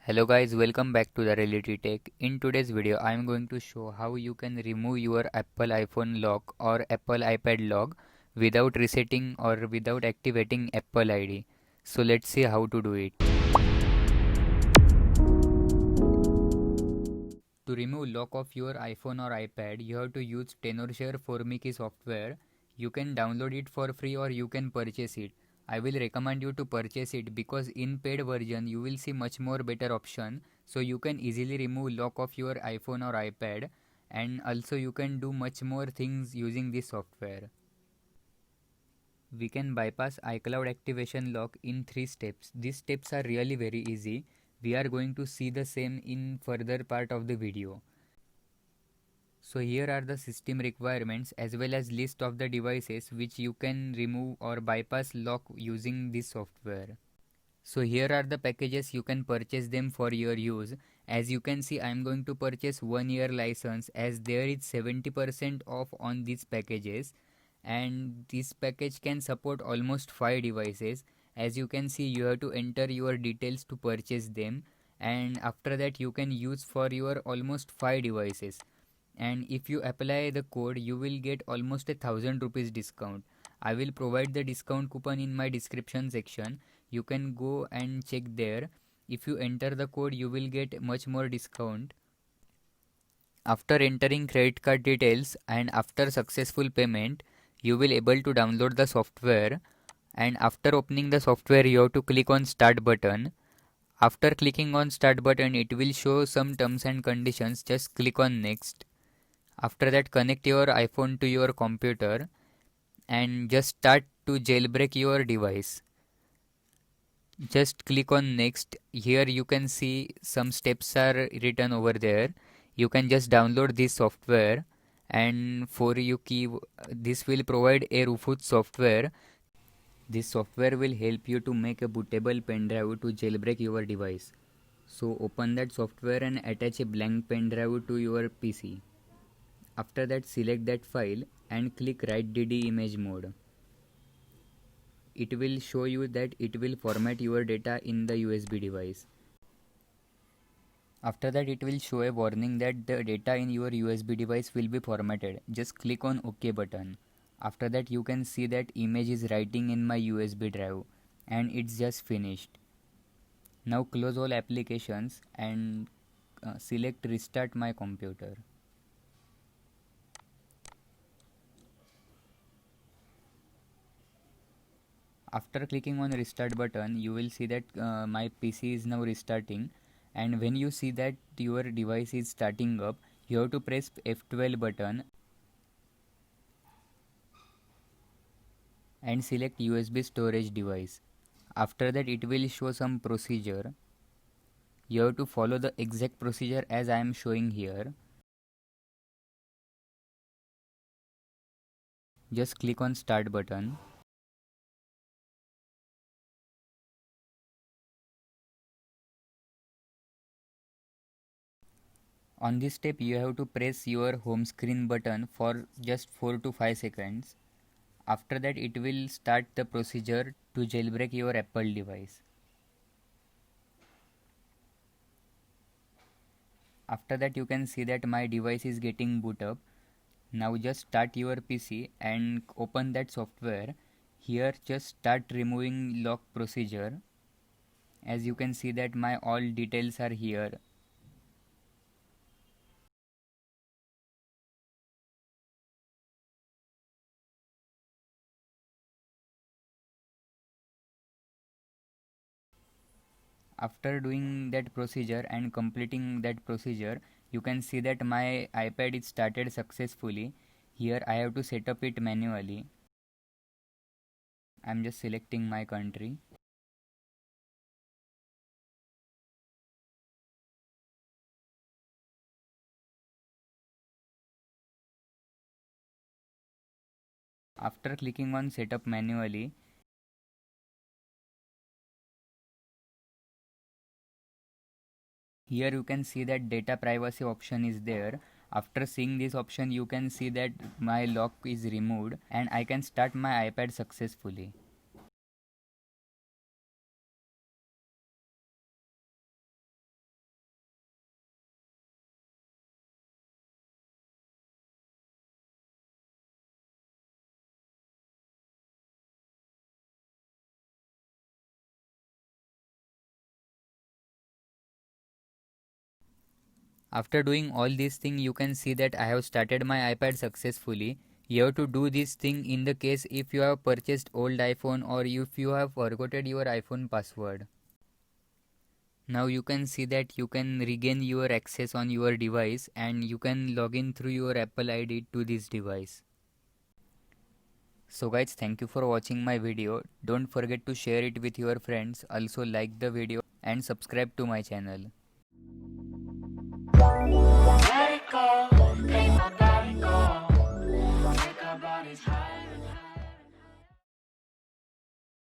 Hello guys, welcome back to the Reality Tech. In today's video, I am going to show how you can remove your Apple iPhone lock or Apple iPad lock without resetting or without activating Apple ID. So let's see how to do it. To remove lock of your iPhone or iPad, you have to use Tenorshare Formiki software. You can download it for free or you can purchase it. I will recommend you to purchase it because in paid version you will see much more better option, so you can easily remove lock of your iPhone or iPad, and also you can do much more things using this software. We can bypass iCloud activation lock in 3 steps. These steps are really very easy. We are going to see the same in further part of the video. So here are the system requirements as well as list of the devices which you can remove or bypass lock using this software. So here are the packages, you can purchase them for your use. As you can see, I am going to purchase 1 year license as there is 70% off on these packages, and this package can support almost 5 devices. As you can see, you have to enter your details to purchase them, and after that you can use for your almost 5 devices. And if you apply the code, you will get almost 1,000 rupees discount. I will provide the discount coupon in my description section. You can go and check there. If you enter the code, you will get much more discount. After entering credit card details and after successful payment, you will able to download the software, and after opening the software you have to click on start button. After clicking on start button, it will show some terms and conditions. Just click on next. After that, connect your iPhone to your computer and just start to jailbreak your device. Just click on next. Here you can see some steps are written over there. You can just download this software, and for you key this will provide a Rufus software. This software will help you to make a bootable pen drive to jailbreak your device. So open that software and attach a blank pen drive to your PC. After that, select that file and click write DD image mode. It will show you that it will format your data in the USB device. After that, it will show a warning that the data in your USB device will be formatted. Just click on OK button. After that, you can see that image is writing in my USB drive and it's just finished. Now close all applications and select restart my computer. After clicking on restart button, you will see that my PC is now restarting, and when you see that your device is starting up, you have to press F12 button and select USB storage device. After that, it will show some procedure. You have to follow the exact procedure as I am showing here. Just click on start button. On this step, you have to press your home screen button for just 4 to 5 seconds. After that, it will start the procedure to jailbreak your Apple device. After that, you can see that my device is getting boot up. Now just start your PC and open that software. Here just start removing lock procedure. As you can see that my all details are here. After doing that procedure and completing that procedure, you can see that my iPad is started successfully. Here I have to set up it manually. I'm just selecting my country. After clicking on setup manually, here you can see that data privacy option is there. After seeing this option, you can see that my lock is removed and I can start my iPad successfully. After doing all these things, you can see that I have started my iPad successfully. You have to do this thing in the case if you have purchased old iPhone or if you have forgotten your iPhone password. Now you can see that you can regain your access on your device and you can log in through your Apple ID to this device. So guys, thank you for watching my video. Don't forget to share it with your friends. Also like the video and subscribe to my channel. Let it go.